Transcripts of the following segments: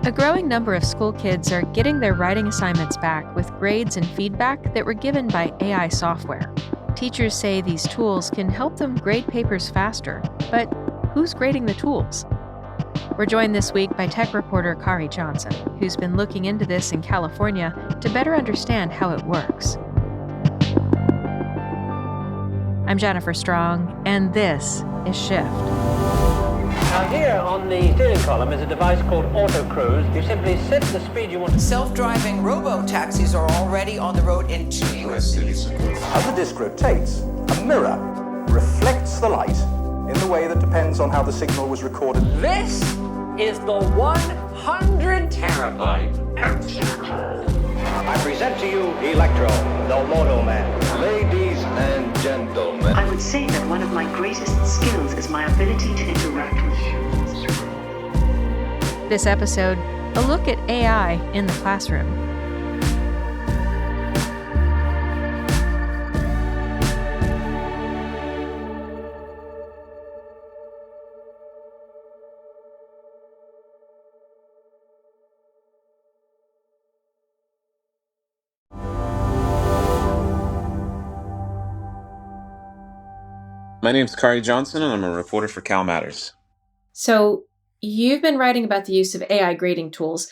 A growing number of school kids are getting their writing assignments back with grades and feedback that were given by AI software. Teachers say these tools can help them grade papers faster, but who's grading the tools? We're joined this week by tech reporter Khari Johnson, who's been looking into this in California to better understand how it works. I'm Jennifer Strong, and this is Shift. Now here on the steering column is a device called Auto Cruise. You simply set the speed you want. Self-driving robo-taxis are already on the road in two U.S. cities. As the disc rotates, a mirror reflects the light in the way that depends on how the signal was recorded. This is the 100 terabyte I present to you Electro, the Moto Man. Ladies and gentlemen, I would say that one of my greatest skills is my ability to interact with humans. This episode, a look at AI in the classroom. My name's Khari Johnson, and I'm a reporter for CalMatters. So, you've been writing about the use of AI grading tools.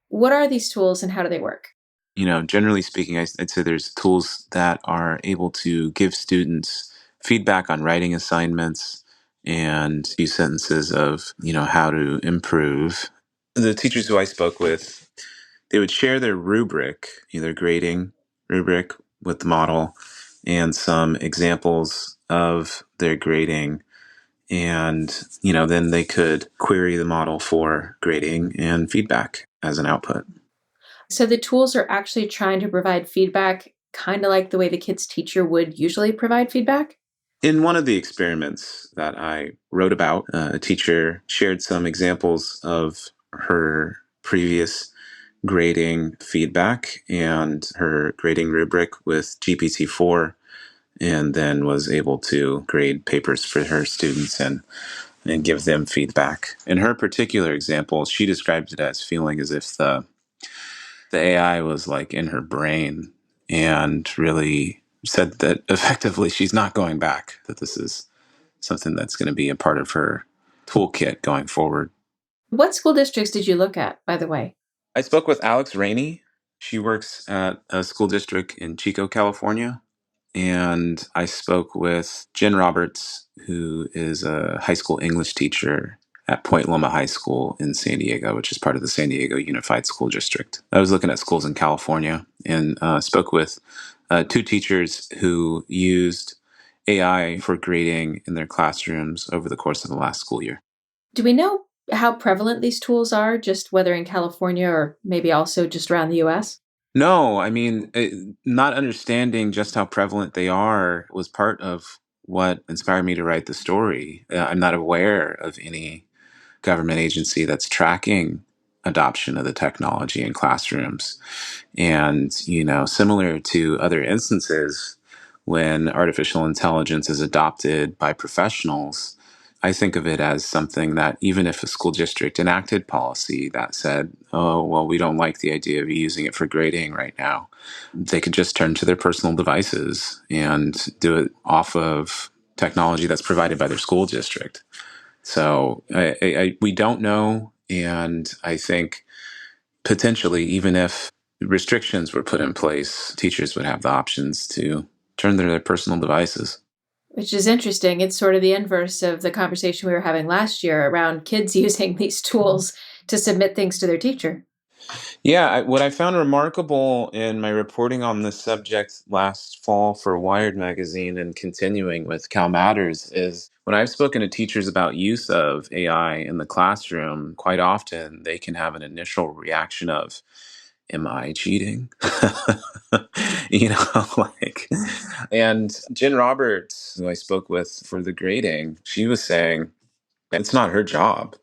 What are these tools and how do they work? Generally speaking, I'd say there's tools that are able to give students feedback on writing assignments and few sentences of, how to improve. The teachers who I spoke with, they would share their rubric, their grading rubric with the model, and some examples of their grading. And, then they could query the model for grading and feedback as an output. So the tools are actually trying to provide feedback, kind of like the way the kid's teacher would usually provide feedback? In one of the experiments that I wrote about, a teacher shared some examples of her previous grading feedback and her grading rubric with GPT-4, and then was able to grade papers for her students and give them feedback. In her particular example, she described it as feeling as if the AI was like in her brain, and really said that effectively she's not going back, that this is something that's going to be a part of her toolkit going forward. What school districts did you look at, by the way? I spoke with Alex Rainey. She works at a school district in Chico, California. And I spoke with Jen Roberts, who is a high school English teacher at Point Loma High School in San Diego, which is part of the San Diego Unified School District. I was looking at schools in California and spoke with two teachers who used AI for grading in their classrooms over the course of the last school year. Do we know how prevalent these tools are, just whether in California or maybe also just around the U.S.? No, not understanding just how prevalent they are was part of what inspired me to write the story. I'm not aware of any government agency that's tracking adoption of the technology in classrooms. And, similar to other instances, when artificial intelligence is adopted by professionals, I think of it as something that even if a school district enacted policy that said, oh, well, we don't like the idea of using it for grading right now, they could just turn to their personal devices and do it off of technology that's provided by their school district. So we don't know. And I think potentially, even if restrictions were put in place, teachers would have the options to turn to their personal devices. Which is interesting. It's sort of the inverse of the conversation we were having last year around kids using these tools to submit things to their teacher. Yeah, what I found remarkable in my reporting on this subject last fall for Wired magazine and continuing with CalMatters is when I've spoken to teachers about use of AI in the classroom, quite often they can have an initial reaction of, am I cheating? And Jen Roberts, who I spoke with for the grading, she was saying it's not her job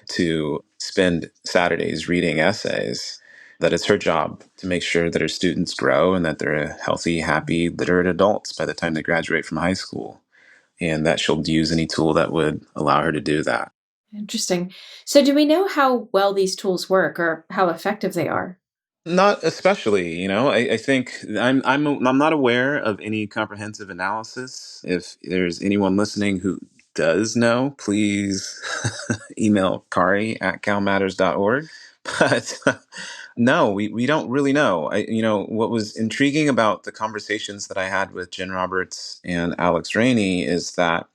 to spend Saturdays reading essays, that it's her job to make sure that her students grow and that they're healthy, happy, literate adults by the time they graduate from high school, and that she'll use any tool that would allow her to do that. Interesting. So, do we know how well these tools work or how effective they are? Not especially, I think I'm not aware of any comprehensive analysis. If there's anyone listening who does know, please email Khari at CalMatters.org. But no, we don't really know. What was intriguing about the conversations that I had with Jen Roberts and Alex Rainey is that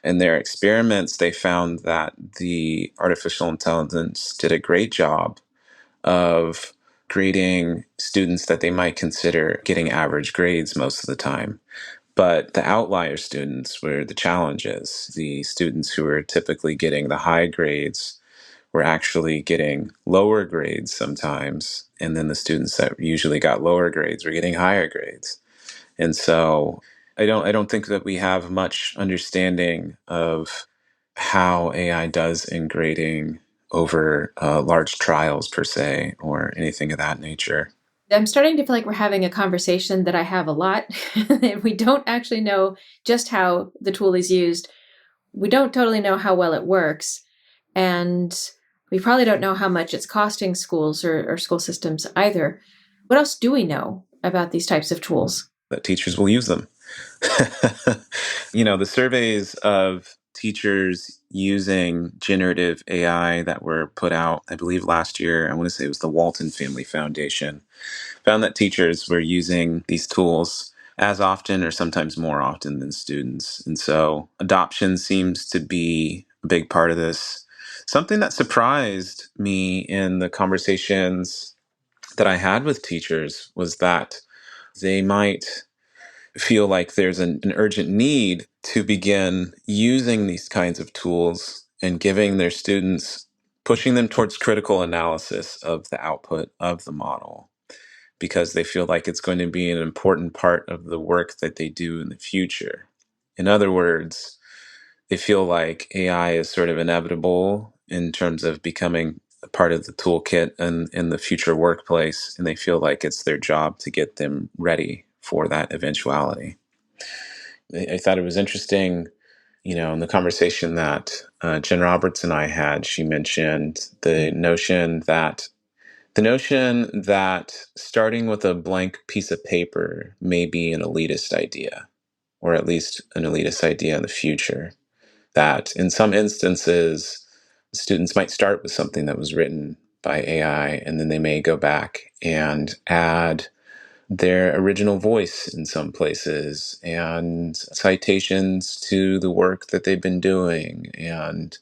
in their experiments, they found that the artificial intelligence did a great job of grading students that they might consider getting average grades most of the time. But the outlier students were the challenges. The students who were typically getting the high grades were actually getting lower grades sometimes. And then the students that usually got lower grades were getting higher grades. And so I don't think that we have much understanding of how AI does in grading over large trials per se, or anything of that nature. I'm starting to feel like we're having a conversation that I have a lot. We don't actually know just how the tool is used. We don't totally know how well it works. And we probably don't know how much it's costing schools or school systems either. What else do we know about these types of tools? That teachers will use them. The surveys of teachers using generative AI that were put out, I believe last year, I want to say it was the Walton Family Foundation, found that teachers were using these tools as often or sometimes more often than students. And so adoption seems to be a big part of this. Something that surprised me in the conversations that I had with teachers was that they might feel like there's an urgent need to begin using these kinds of tools and giving their students, pushing them towards critical analysis of the output of the model, because they feel like it's going to be an important part of the work that they do in the future. In other words, they feel like AI is sort of inevitable in terms of becoming a part of the toolkit and in the future workplace, and they feel like it's their job to get them ready for that eventuality. I thought it was interesting, in the conversation that Jen Roberts and I had. She mentioned the notion that starting with a blank piece of paper may be an elitist idea, or at least an elitist idea in the future. That in some instances, students might start with something that was written by AI, and then they may go back and add their original voice in some places and citations to the work that they've been doing, and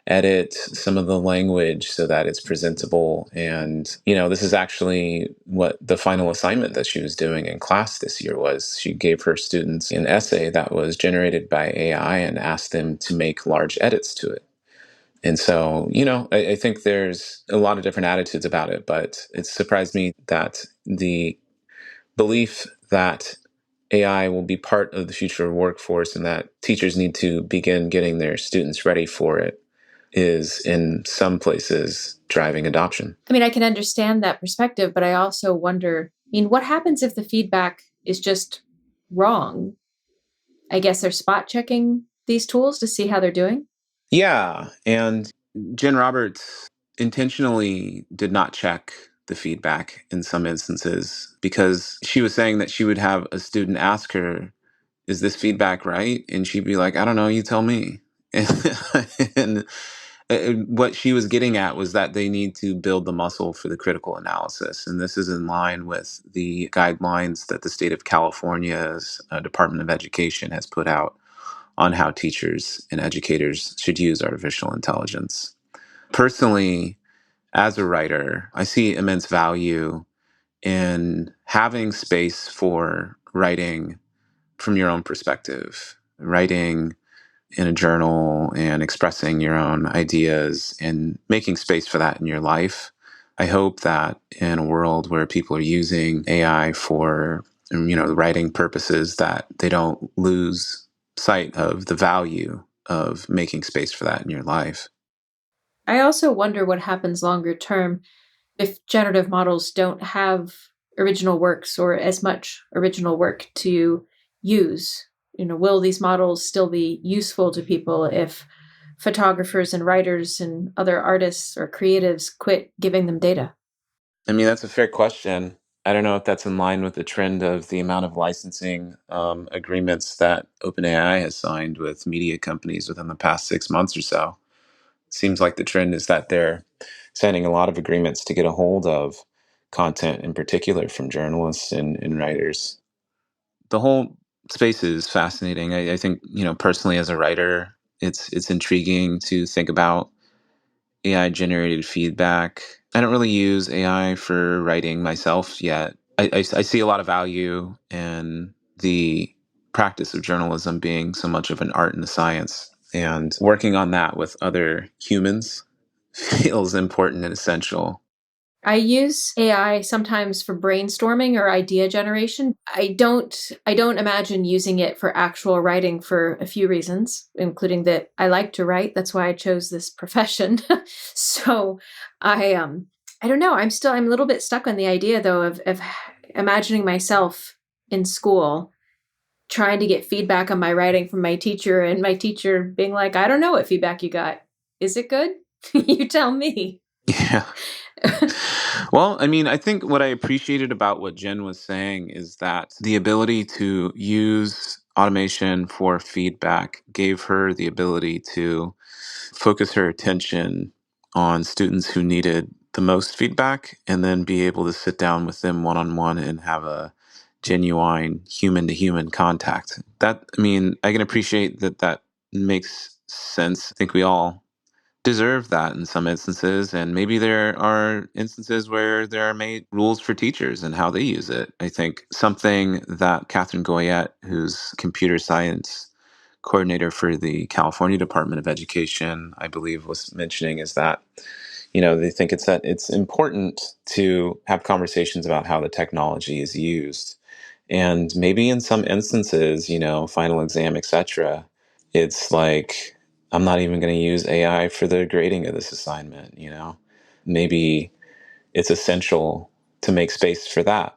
edit some of the language so that it's presentable. And, this is actually what the final assignment that she was doing in class this year was. She gave her students an essay that was generated by AI and asked them to make large edits to it. And so, I think there's a lot of different attitudes about it, but it surprised me that the belief that AI will be part of the future workforce and that teachers need to begin getting their students ready for it is in some places driving adoption. I mean, I can understand that perspective, but I also wonder, what happens if the feedback is just wrong? I guess they're spot checking these tools to see how they're doing. Yeah. And Jen Roberts intentionally did not check the feedback in some instances, because she was saying that she would have a student ask her, "Is this feedback right?" And she'd be like, "I don't know, you tell me." And what she was getting at was that they need to build the muscle for the critical analysis. And this is in line with the guidelines that the state of California's Department of Education has put out on how teachers and educators should use artificial intelligence. Personally, as a writer, I see immense value in having space for writing from your own perspective, writing in a journal and expressing your own ideas and making space for that in your life. I hope that in a world where people are using AI for, writing purposes, that they don't lose sight of the value of making space for that in your life. I also wonder what happens longer term if generative models don't have original works or as much original work to use. Will these models still be useful to people if photographers and writers and other artists or creatives quit giving them data? I mean, that's a fair question. I don't know if that's in line with the trend of the amount of licensing agreements that OpenAI has signed with media companies within the past 6 months or so. Seems like the trend is that they're signing a lot of agreements to get a hold of content, in particular from journalists and writers. The whole space is fascinating. I think, personally as a writer, it's intriguing to think about AI generated feedback. I don't really use AI for writing myself yet. I see a lot of value in the practice of journalism being so much of an art and a science. And working on that with other humans feels important and essential. I use AI sometimes for brainstorming or idea generation. I don't imagine using it for actual writing for a few reasons, including that I like to write. That's why I chose this profession. So I don't know. I'm a little bit stuck on the idea though of imagining myself in school trying to get feedback on my writing from my teacher and my teacher being like, I don't know what feedback you got. Is it good? You tell me. Yeah. Well, I mean, I think what I appreciated about what Jen was saying is that the ability to use automation for feedback gave her the ability to focus her attention on students who needed the most feedback and then be able to sit down with them one on one and have a genuine human to human contact. I mean, I can appreciate that makes sense. I think we all deserve that in some instances, and maybe there are instances where there are made rules for teachers and how they use it. I think something that Catherine Goyette, who's computer science coordinator for the California Department of Education, I believe, was mentioning is that they think it's important to have conversations about how the technology is used, and maybe in some instances, final exam, etc., it's like, I'm not even going to use AI for the grading of this assignment. Maybe it's essential to make space for that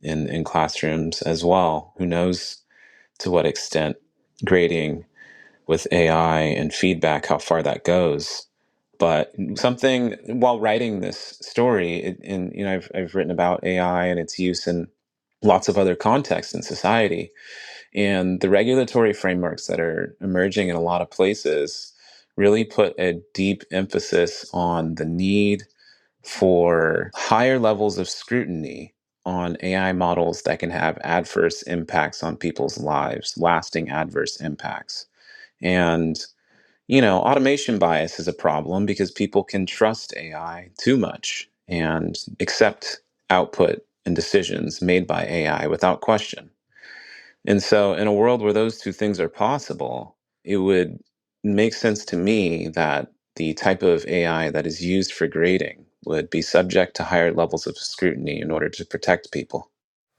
in classrooms as well. Who knows to what extent grading with AI and feedback, how far that goes. But something while writing this story, I've written about AI and its use in lots of other contexts in society. And the regulatory frameworks that are emerging in a lot of places really put a deep emphasis on the need for higher levels of scrutiny on AI models that can have adverse impacts on people's lives, lasting adverse impacts. And, automation bias is a problem because people can trust AI too much and accept output and decisions made by AI without question. And so, in a world where those two things are possible, it would make sense to me that the type of AI that is used for grading would be subject to higher levels of scrutiny in order to protect people.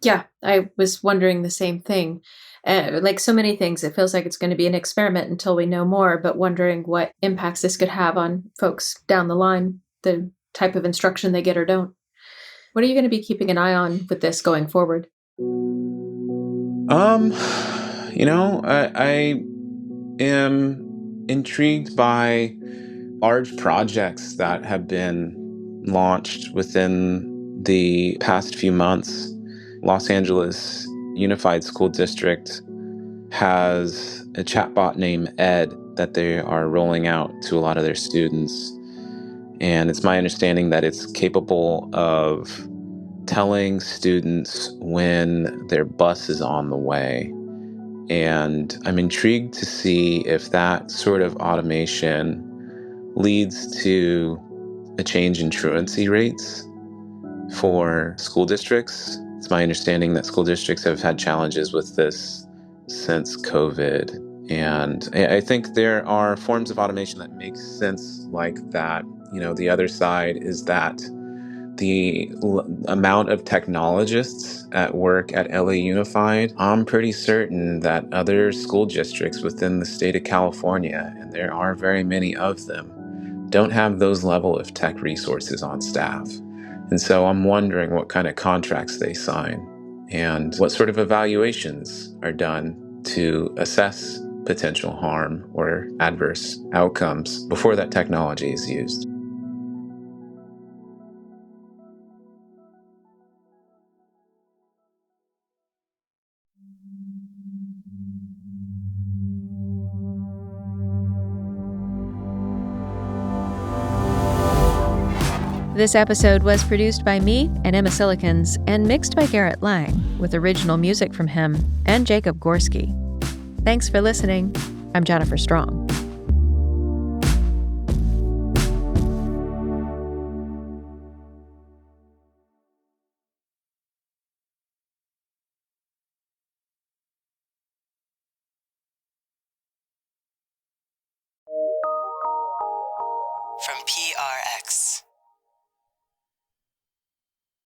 Yeah, I was wondering the same thing. Like so many things, it feels like it's going to be an experiment until we know more, but wondering what impacts this could have on folks down the line, the type of instruction they get or don't. What are you going to be keeping an eye on with this going forward? I am intrigued by large projects that have been launched within the past few months. Los Angeles Unified School District has a chatbot named Ed that they are rolling out to a lot of their students. And it's my understanding that it's capable of telling students when their bus is on the way. And I'm intrigued to see if that sort of automation leads to a change in truancy rates for school districts. It's my understanding that school districts have had challenges with this since COVID. And I think there are forms of automation that make sense like that. The other side is that the amount of technologists at work at LA Unified, I'm pretty certain that other school districts within the state of California, and there are very many of them, don't have those level of tech resources on staff. And so I'm wondering what kind of contracts they sign and what sort of evaluations are done to assess potential harm or adverse outcomes before that technology is used. This episode was produced by me and Emma Cillekens and mixed by Garret Lang, with original music from him and Jacob Gorski. Thanks for listening. I'm Jennifer Strong. From PRX.